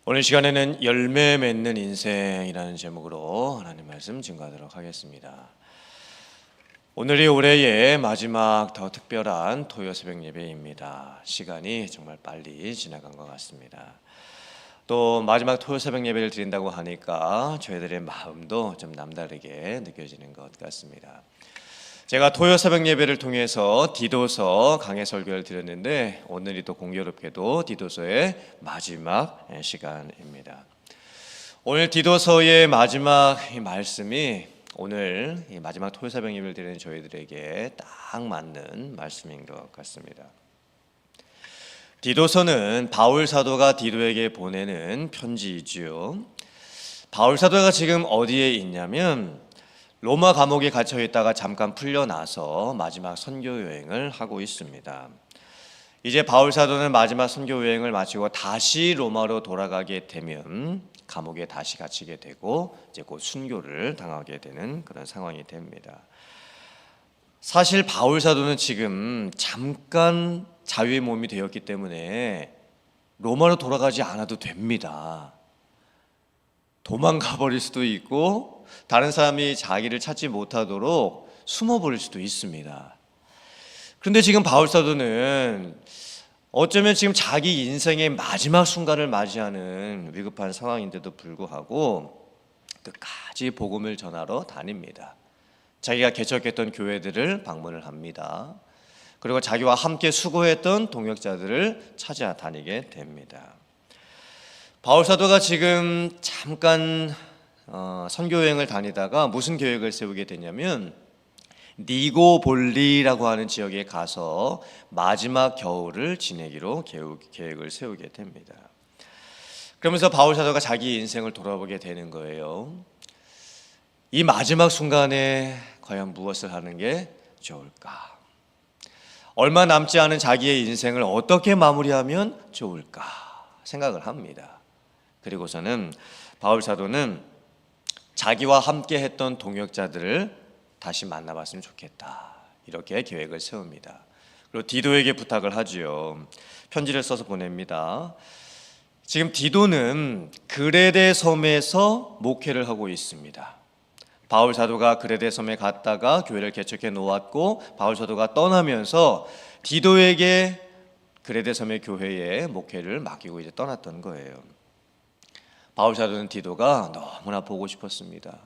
오늘 시간에는 열매 맺는 인생이라는 제목으로 하나님 말씀 증거하도록 하겠습니다. 오늘이 올해의 마지막 더 특별한 토요 새벽 예배입니다. 시간이 정말 빨리 지나간 것 같습니다. 또 마지막 토요 새벽 예배를 드린다고 하니까 저희들의 마음도 좀 남다르게 느껴지는 것 같습니다. 제가 토요 새벽 예배를 통해서 디도서 강해 설교를 드렸는데 오늘이 또 공교롭게도 디도서의 마지막 시간입니다. 오늘 디도서의 마지막 말씀이 오늘 마지막 토요 새벽 예배를 드리는 저희들에게 딱 맞는 말씀인 것 같습니다. 디도서는 바울 사도가 디도에게 보내는 편지이지요. 바울 사도가 지금 어디에 있냐면 로마 감옥에 갇혀 있다가 잠깐 풀려나서 마지막 선교 여행을 하고 있습니다. 이제 바울 사도는 마지막 선교 여행을 마치고 다시 로마로 돌아가게 되면 감옥에 다시 갇히게 되고 이제 곧 순교를 당하게 되는 그런 상황이 됩니다. 사실 바울 사도는 지금 잠깐 자유의 몸이 되었기 때문에 로마로 돌아가지 않아도 됩니다. 도망가 버릴 수도 있고 다른 사람이 자기를 찾지 못하도록 숨어버릴 수도 있습니다. 그런데 지금 바울 사도는 어쩌면 지금 자기 인생의 마지막 순간을 맞이하는 위급한 상황인데도 불구하고 끝까지 복음을 전하러 다닙니다. 자기가 개척했던 교회들을 방문을 합니다. 그리고 자기와 함께 수고했던 동역자들을 찾아다니게 됩니다. 바울 사도가 지금 잠깐 선교 여행을 다니다가 무슨 계획을 세우게 되냐면 니고볼리라고 하는 지역에 가서 마지막 겨울을 지내기로 계획을 세우게 됩니다. 그러면서 바울 사도가 자기 인생을 돌아보게 되는 거예요. 이 마지막 순간에 과연 무엇을 하는 게 좋을까? 얼마 남지 않은 자기의 인생을 어떻게 마무리하면 좋을까 생각을 합니다. 그리고서는 바울 사도는 자기와 함께 했던 동역자들을 다시 만나봤으면 좋겠다 이렇게 계획을 세웁니다. 그리고 디도에게 부탁을 하지요. 편지를 써서 보냅니다. 지금 디도는 그레데 섬에서 목회를 하고 있습니다. 바울 사도가 그레데 섬에 갔다가 교회를 개척해 놓았고 바울 사도가 떠나면서 디도에게 그레데 섬의 교회에 목회를 맡기고 이제 떠났던 거예요. 바울 사도는 디도가 너무나 보고 싶었습니다.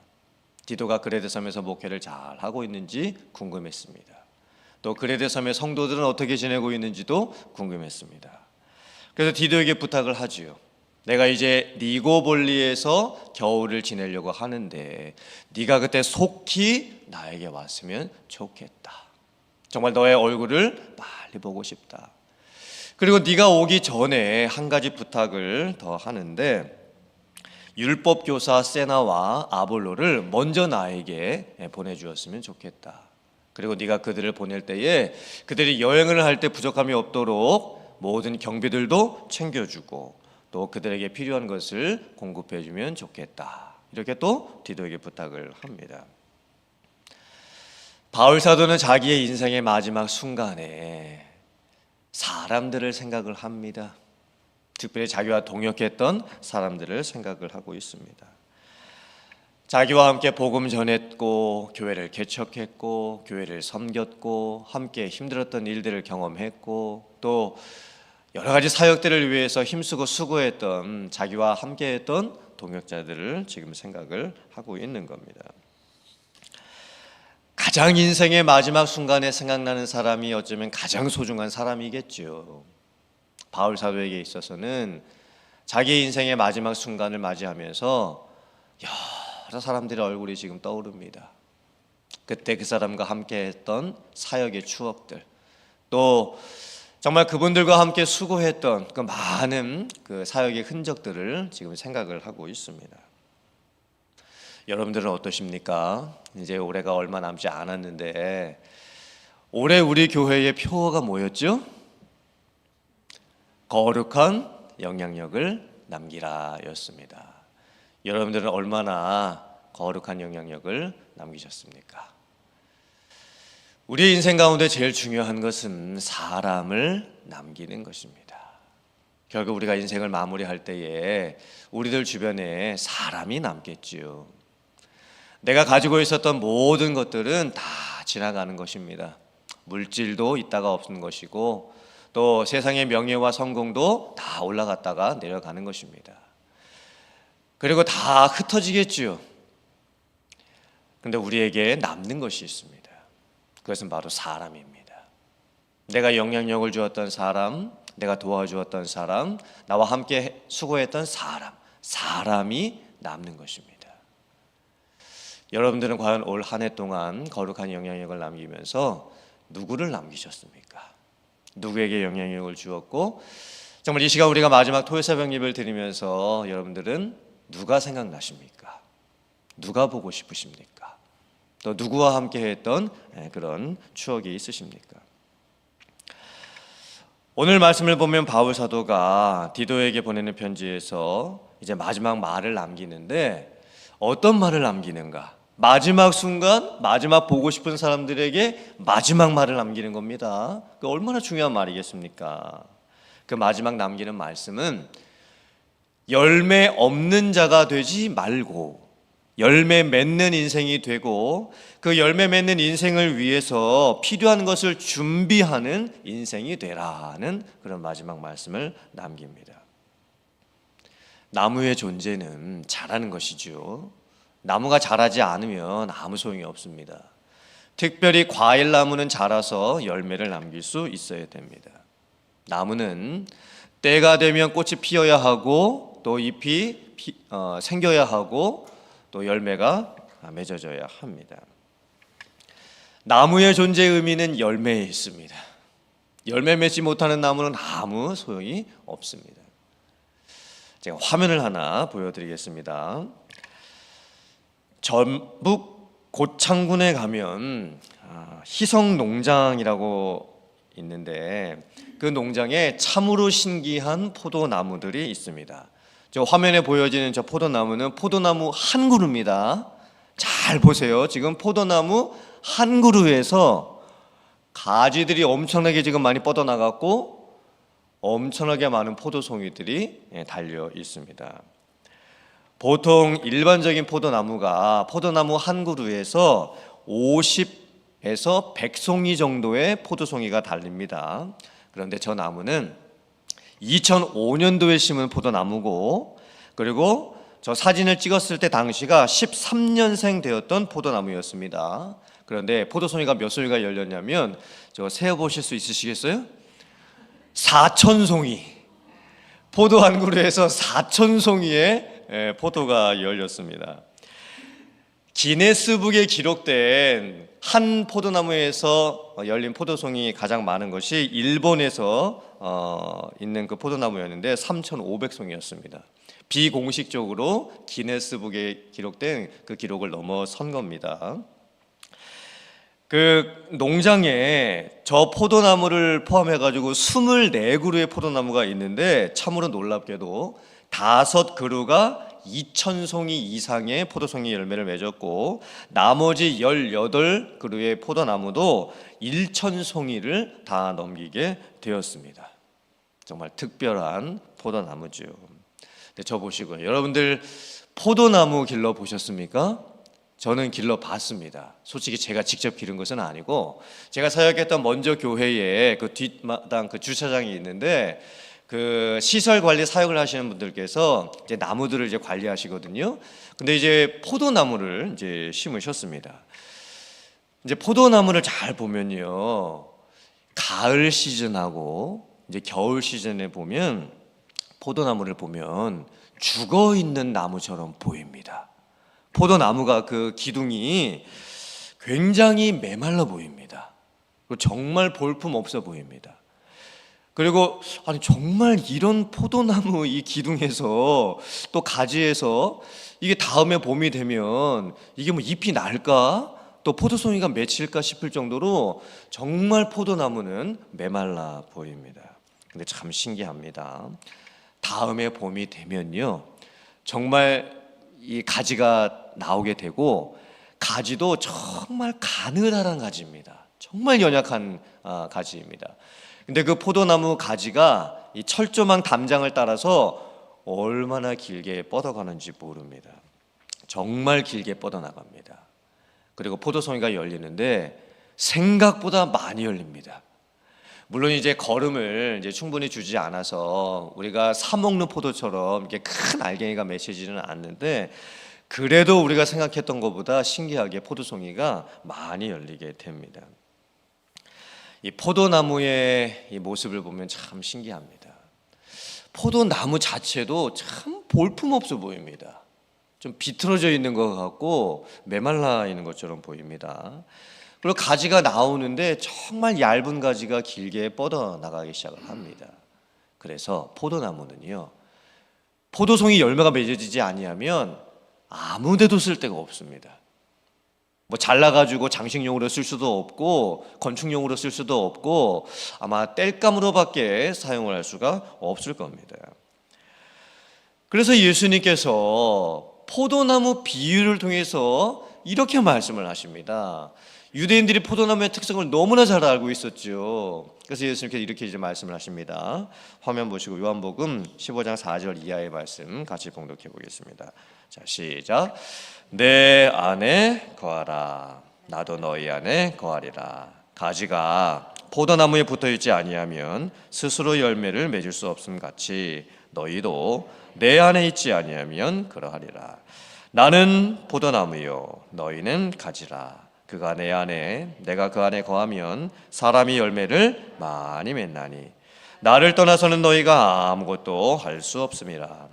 디도가 그레데 섬에서 목회를 잘 하고 있는지 궁금했습니다. 또 그레데 섬의 성도들은 어떻게 지내고 있는지도 궁금했습니다. 그래서 디도에게 부탁을 하지요. 내가 이제 니고볼리에서 겨울을 지내려고 하는데 네가 그때 속히 나에게 왔으면 좋겠다. 정말 너의 얼굴을 빨리 보고 싶다. 그리고 네가 오기 전에 한 가지 부탁을 더 하는데 율법 교사 세나와 아볼로를 먼저 나에게 보내주었으면 좋겠다. 그리고 네가 그들을 보낼 때에 그들이 여행을 할 때 부족함이 없도록 모든 경비들도 챙겨주고 또 그들에게 필요한 것을 공급해주면 좋겠다. 이렇게 또 디도에게 부탁을 합니다. 바울 사도는 자기의 인생의 마지막 순간에 사람들을 생각을 합니다. 특별히 자기와 동역했던 사람들을 생각을 하고 있습니다. 자기와 함께 복음 전했고 교회를 개척했고 교회를 섬겼고 함께 힘들었던 일들을 경험했고 또 여러 가지 사역들을 위해서 힘쓰고 수고했던 자기와 함께했던 동역자들을 지금 생각을 하고 있는 겁니다. 가장 인생의 마지막 순간에 생각나는 사람이 어쩌면 가장 소중한 사람이겠죠. 바울 사도에게 있어서는 자기 인생의 마지막 순간을 맞이하면서 여러 사람들의 얼굴이 지금 떠오릅니다. 그때 그 사람과 함께 했던 사역의 추억들, 또 정말 그분들과 함께 수고했던 그 많은 그 사역의 흔적들을 지금 생각을 하고 있습니다. 여러분들은 어떠십니까? 이제 올해가 얼마 남지 않았는데 올해 우리 교회의 표어가 뭐였죠? 거룩한 영향력을 남기라 였습니다. 여러분들은 얼마나 거룩한 영향력을 남기셨습니까? 우리의 인생 가운데 제일 중요한 것은 사람을 남기는 것입니다. 결국 우리가 인생을 마무리할 때에 우리들 주변에 사람이 남겠지요. 내가 가지고 있었던 모든 것들은 다 지나가는 것입니다. 물질도 있다가 없는 것이고 또 세상의 명예와 성공도 다 올라갔다가 내려가는 것입니다. 그리고 다 흩어지겠지요. 그런데 우리에게 남는 것이 있습니다. 그것은 바로 사람입니다. 내가 영향력을 주었던 사람, 내가 도와주었던 사람, 나와 함께 수고했던 사람이 남는 것입니다. 여러분들은 과연 올 한 해 동안 거룩한 영향력을 남기면서 누구를 남기셨습니까? 누구에게 영향력을 주었고, 정말 이 시간 우리가 마지막 토요새벽 예배를 드리면서 여러분들은 누가 생각나십니까? 누가 보고 싶으십니까? 또 누구와 함께 했던 그런 추억이 있으십니까? 오늘 말씀을 보면 바울 사도가 디도에게 보내는 편지에서 이제 마지막 말을 남기는데 어떤 말을 남기는가? 마지막 순간, 마지막 보고 싶은 사람들에게 마지막 말을 남기는 겁니다. 그 얼마나 중요한 말이겠습니까? 그 마지막 남기는 말씀은 열매 없는 자가 되지 말고 열매 맺는 인생이 되고 그 열매 맺는 인생을 위해서 필요한 것을 준비하는 인생이 되라는 그런 마지막 말씀을 남깁니다. 나무의 존재는 자라는 것이죠. 나무가 자라지 않으면 아무 소용이 없습니다. 특별히 과일나무는 자라서 열매를 남길 수 있어야 됩니다. 나무는 때가 되면 꽃이 피어야 하고 또 잎이 생겨야 하고 또 열매가 맺어져야 합니다. 나무의 존재 의미는 열매에 있습니다. 열매 맺지 못하는 나무는 아무 소용이 없습니다. 제가 화면을 하나 보여드리겠습니다. 전북 고창군에 가면 희성농장이라고 있는데 그 농장에 참으로 신기한 포도나무들이 있습니다. 저 화면에 보여지는 저 포도나무는 포도나무 한 그루입니다. 잘 보세요. 지금 포도나무 한 그루에서 가지들이 엄청나게 지금 많이 뻗어나갔고 엄청나게 많은 포도송이들이 달려 있습니다. 보통 일반적인 포도나무가 포도나무 한 그루에서 50에서 100송이 정도의 포도송이가 달립니다. 그런데 저 나무는 2005년도에 심은 포도나무고 그리고 저 사진을 찍었을 때 당시가 13년생 되었던 포도나무였습니다. 그런데 포도송이가 몇 송이가 열렸냐면 저 세어보실 수 있으시겠어요? 4,000송이. 포도 한 그루에서 4,000송이의 포도가 열렸습니다. 기네스북에 기록된 한 포도나무에서 열린 포도송이 가장 많은 것이 일본에서 있는 그 포도나무였는데 3,500송이였습니다. 비공식적으로 기네스북에 기록된 그 기록을 넘어선 겁니다. 그 농장에 저 포도나무를 포함해가지고 24그루의 포도나무가 있는데 참으로 놀랍게도 5그루가 2,000송이 이상의 포도송이 열매를 맺었고 나머지 18그루의 포도나무도 1,000송이를 다 넘기게 되었습니다. 정말 특별한 포도나무죠. 저 보시고요. 여러분들 포도나무 길러 보셨습니까? 저는 길러 봤습니다. 솔직히 제가 직접 기른 것은 아니고 제가 사역했던 먼저 교회에 그 뒷마당 그 주차장이 있는데 그 시설 관리 사역을 하시는 분들께서 이제 나무들을 이제 관리하시거든요. 근데 이제 포도나무를 이제 심으셨습니다. 이제 포도나무를 잘 보면요. 가을 시즌하고 이제 겨울 시즌에 보면 포도나무를 보면 죽어 있는 나무처럼 보입니다. 포도나무가 그 기둥이 굉장히 메말라 보입니다. 그리고 정말 볼품 없어 보입니다. 그리고 아니 정말 이런 포도나무 이 기둥에서 또 가지에서 이게 다음에 봄이 되면 이게 뭐 잎이 날까? 또 포도송이가 맺힐까 싶을 정도로 정말 포도나무는 메말라 보입니다. 근데 참 신기합니다. 다음에 봄이 되면요. 정말 이 가지가 나오게 되고 가지도 정말 가느다란 가지입니다. 정말 연약한 가지입니다. 근데 그 포도나무 가지가 이 철조망 담장을 따라서 얼마나 길게 뻗어가는지 모릅니다. 정말 길게 뻗어나갑니다. 그리고 포도송이가 열리는데 생각보다 많이 열립니다. 물론 이제 거름을 이제 충분히 주지 않아서 우리가 사 먹는 포도처럼 이렇게 큰 알갱이가 맺히지는 않는데, 그래도 우리가 생각했던 것보다 신기하게 포도송이가 많이 열리게 됩니다. 이 포도나무의 이 모습을 보면 참 신기합니다. 포도나무 자체도 참 볼품없어 보입니다. 좀 비틀어져 있는 것 같고 메말라 있는 것처럼 보입니다. 그리고 가지가 나오는데 정말 얇은 가지가 길게 뻗어나가기 시작을 합니다. 그래서 포도나무는요, 포도송이 열매가 맺어지지 아니하면 아무 데도 쓸 데가 없습니다. 뭐 잘라가지고 장식용으로 쓸 수도 없고 건축용으로 쓸 수도 없고 아마 땔감으로밖에 사용을 할 수가 없을 겁니다. 그래서 예수님께서 포도나무 비유를 통해서 이렇게 말씀을 하십니다. 유대인들이 포도나무의 특성을 너무나 잘 알고 있었죠. 그래서 예수님께서 이렇게 이제 말씀을 하십니다. 화면 보시고 요한복음 15장 4절 이하의 말씀 같이 봉독해 보겠습니다. 자, 시작. 내 안에 거하라. 나도 너희 안에 거하리라. 가지가 포도나무에 붙어 있지 아니하면 스스로 열매를 맺을 수 없음 같이 너희도 내 안에 있지 아니하면 그러하리라. 나는 포도나무요 너희는 가지라. 그가 내 안에 내가 그 안에 거하면 사람이 열매를 많이 맺나니 나를 떠나서는 너희가 아무것도 할 수 없음이라.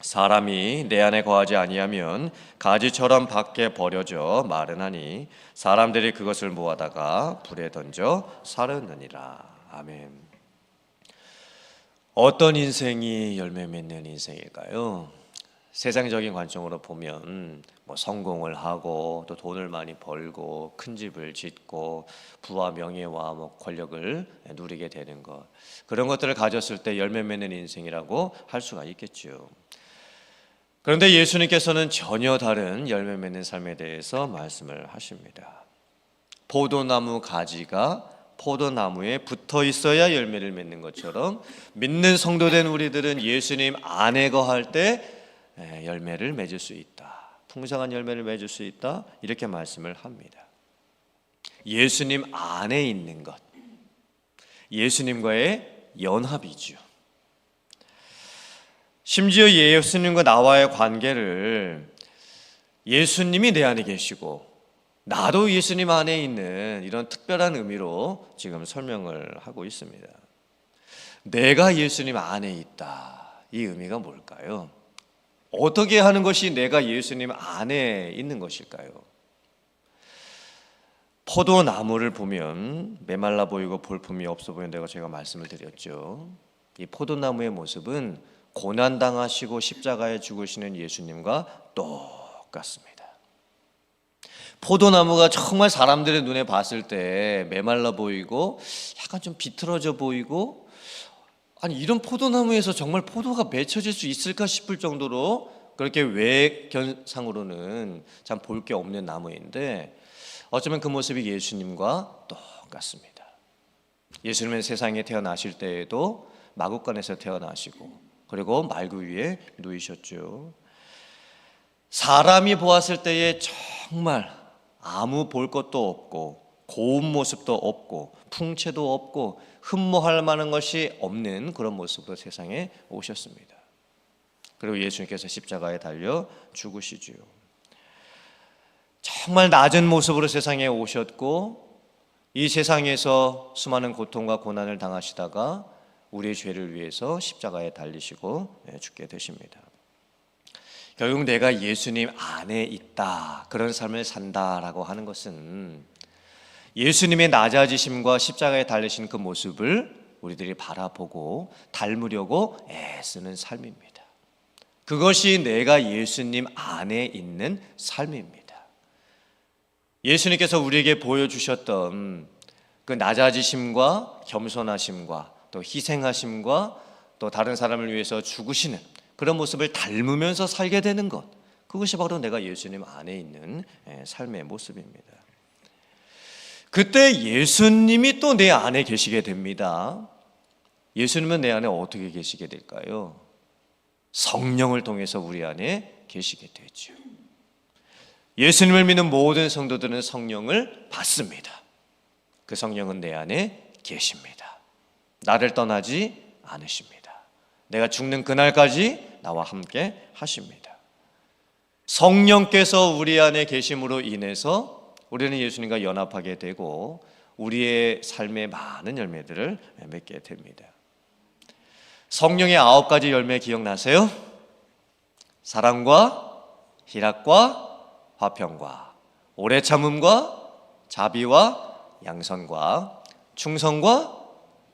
사람이 내 안에 거하지 아니하면 가지처럼 밖에 버려져 마르나니 사람들이 그것을 모아다가 불에 던져 사르느니라. 아멘. 어떤 인생이 열매 맺는 인생일까요? 세상적인 관점으로 보면 뭐 성공을 하고 또 돈을 많이 벌고 큰 집을 짓고 부와 명예와 뭐 권력을 누리게 되는 것, 그런 것들을 가졌을 때 열매 맺는 인생이라고 할 수가 있겠죠. 그런데 예수님께서는 전혀 다른 열매 맺는 삶에 대해서 말씀을 하십니다. 포도나무 가지가 포도나무에 붙어 있어야 열매를 맺는 것처럼 믿는 성도된 우리들은 예수님 안에 거할 때 열매를 맺을 수 있다. 풍성한 열매를 맺을 수 있다. 이렇게 말씀을 합니다. 예수님 안에 있는 것, 예수님과의 연합이죠. 심지어 예수님과 나와의 관계를 예수님이 내 안에 계시고 나도 예수님 안에 있는 이런 특별한 의미로 지금 설명을 하고 있습니다. 내가 예수님 안에 있다. 이 의미가 뭘까요? 어떻게 하는 것이 내가 예수님 안에 있는 것일까요? 포도나무를 보면 메말라 보이고 볼품이 없어 보인다고 제가 말씀을 드렸죠. 이 포도나무의 모습은 고난당하시고 십자가에 죽으시는 예수님과 똑같습니다. 포도나무가 정말 사람들의 눈에 봤을 때 메말라 보이고 약간 좀 비틀어져 보이고, 아니 이런 포도나무에서 정말 포도가 맺혀질 수 있을까 싶을 정도로 그렇게 외견상으로는 참 볼 게 없는 나무인데, 어쩌면 그 모습이 예수님과 똑같습니다. 예수님은 세상에 태어나실 때에도 마구간에서 태어나시고 그리고 말구 위에 누이셨죠. 사람이 보았을 때에 정말 아무 볼 것도 없고 고운 모습도 없고 풍채도 없고 흠모할 만한 것이 없는 그런 모습으로 세상에 오셨습니다. 그리고 예수님께서 십자가에 달려 죽으시지요. 정말 낮은 모습으로 세상에 오셨고 이 세상에서 수많은 고통과 고난을 당하시다가 우리의 죄를 위해서 십자가에 달리시고 죽게 되십니다. 결국 내가 예수님 안에 있다, 그런 삶을 산다라고 하는 것은 예수님의 낮아지심과 십자가에 달리신 그 모습을 우리들이 바라보고 닮으려고 애쓰는 삶입니다. 그것이 내가 예수님 안에 있는 삶입니다. 예수님께서 우리에게 보여주셨던 그 낮아지심과 겸손하심과 또 희생하심과 또 다른 사람을 위해서 죽으시는 그런 모습을 닮으면서 살게 되는 것, 그것이 바로 내가 예수님 안에 있는 삶의 모습입니다. 그때 예수님이 또 내 안에 계시게 됩니다. 예수님은 내 안에 어떻게 계시게 될까요? 성령을 통해서 우리 안에 계시게 되죠. 예수님을 믿는 모든 성도들은 성령을 받습니다. 그 성령은 내 안에 계십니다. 나를 떠나지 않으십니다. 내가 죽는 그날까지 나와 함께 하십니다. 성령께서 우리 안에 계심으로 인해서 우리는 예수님과 연합하게 되고 우리의 삶의 많은 열매들을 맺게 됩니다. 성령의 9가지 열매 기억나세요? 사랑과 희락과 화평과 오래 참음과 자비와 양선과 충성과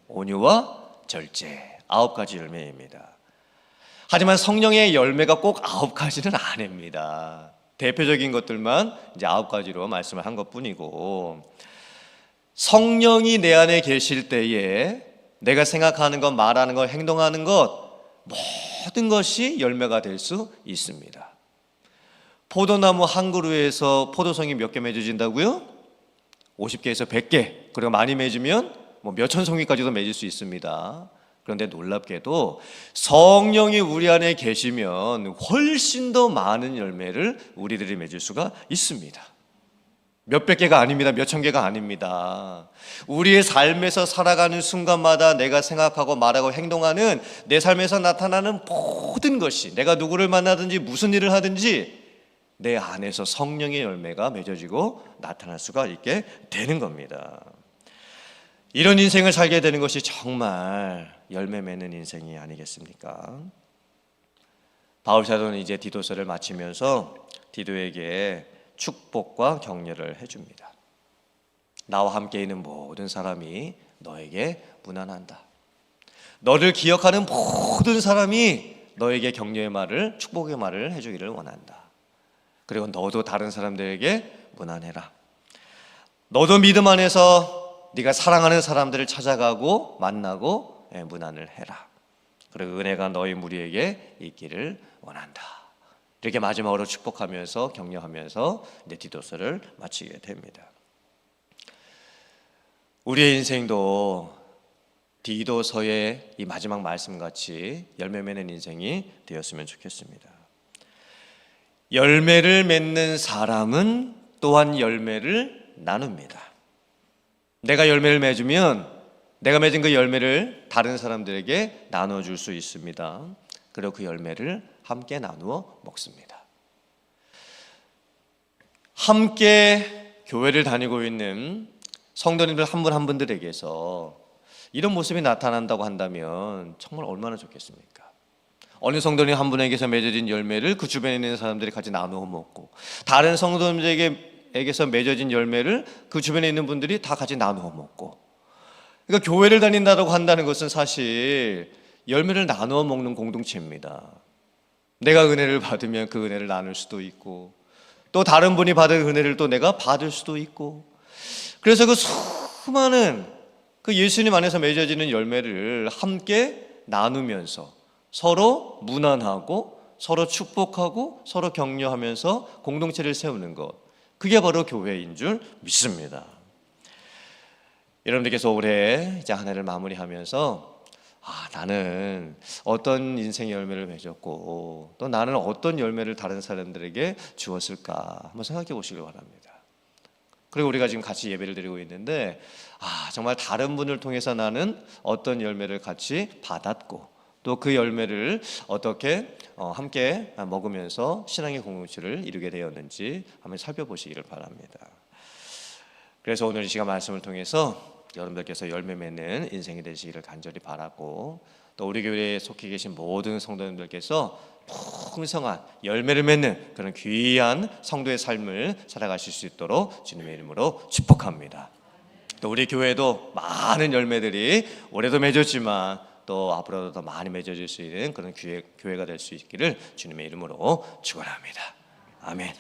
온유와 절제, 9가지 열매입니다. 하지만 성령의 열매가 꼭 9가지는 아닙니다. 대표적인 것들만 이제 9가지로 말씀을 한 것뿐이고, 성령이 내 안에 계실 때에 내가 생각하는 것, 말하는 것, 행동하는 것 모든 것이 열매가 될 수 있습니다. 포도나무 한 그루에서 포도송이 몇 개 맺어진다고요? 50개에서 100개. 그리고 많이 맺으면 몇천 송이까지도 맺을 수 있습니다. 그런데 놀랍게도 성령이 우리 안에 계시면 훨씬 더 많은 열매를 우리들이 맺을 수가 있습니다. 몇백 개가 아닙니다. 몇천 개가 아닙니다. 우리의 삶에서 살아가는 순간마다 내가 생각하고 말하고 행동하는 내 삶에서 나타나는 모든 것이, 내가 누구를 만나든지 무슨 일을 하든지 내 안에서 성령의 열매가 맺어지고 나타날 수가 있게 되는 겁니다. 이런 인생을 살게 되는 것이 정말 열매 맺는 인생이 아니겠습니까? 바울 사도는 이제 디도서를 마치면서 디도에게 축복과 격려를 해줍니다. 나와 함께 있는 모든 사람이 너에게 문안한다. 너를 기억하는 모든 사람이 너에게 격려의 말을, 축복의 말을 해주기를 원한다. 그리고 너도 다른 사람들에게 문안해라. 너도 믿음 안에서 네가 사랑하는 사람들을 찾아가고 만나고 문안을 해라. 그리고 은혜가 너희 무리에게 있기를 원한다. 이렇게 마지막으로 축복하면서 격려하면서 이제 디도서를 마치게 됩니다. 우리의 인생도 디도서의 이 마지막 말씀같이 열매 맺는 인생이 되었으면 좋겠습니다. 열매를 맺는 사람은 또한 열매를 나눕니다. 내가 열매를 맺으면 내가 맺은 그 열매를 다른 사람들에게 나눠줄 수 있습니다. 그리고 그 열매를 함께 나누어 먹습니다. 함께 교회를 다니고 있는 성도님들 한 분 한 분들에게서 이런 모습이 나타난다고 한다면 정말 얼마나 좋겠습니까? 어느 성도님 한 분에게서 맺어진 열매를 그 주변에 있는 사람들이 같이 나누어 먹고, 다른 성도님에게서 맺어진 열매를 그 주변에 있는 분들이 다 같이 나누어 먹고, 그러니까 교회를 다닌다고 한다는 것은 사실 열매를 나누어 먹는 공동체입니다. 내가 은혜를 받으면 그 은혜를 나눌 수도 있고, 또 다른 분이 받은 은혜를 또 내가 받을 수도 있고, 그래서 그 수많은 그 예수님 안에서 맺어지는 열매를 함께 나누면서 서로 문안하고 서로 축복하고 서로 격려하면서 공동체를 세우는 것, 그게 바로 교회인 줄 믿습니다. 여러분들께서 올해 이제 한 해를 마무리하면서 나는 어떤 인생의 열매를 맺었고 또 나는 어떤 열매를 다른 사람들에게 주었을까 한번 생각해 보시길 바랍니다. 그리고 우리가 지금 같이 예배를 드리고 있는데 정말 다른 분을 통해서 나는 어떤 열매를 같이 받았고 또 그 열매를 어떻게 함께 먹으면서 신앙의 공동체를 이루게 되었는지 한번 살펴보시기를 바랍니다. 그래서 오늘 이 시간 말씀을 통해서 여러분들께서 열매 맺는 인생이 되시기를 간절히 바라고, 또 우리 교회에 속해 계신 모든 성도님들께서 풍성한 열매를 맺는 그런 귀한 성도의 삶을 살아가실 수 있도록 주님의 이름으로 축복합니다. 또 우리 교회도 많은 열매들이 올해도 맺었지만 또 앞으로도 더 많이 맺어질 수 있는 그런 교회가 될 수 있기를 주님의 이름으로 축원합니다. 아멘.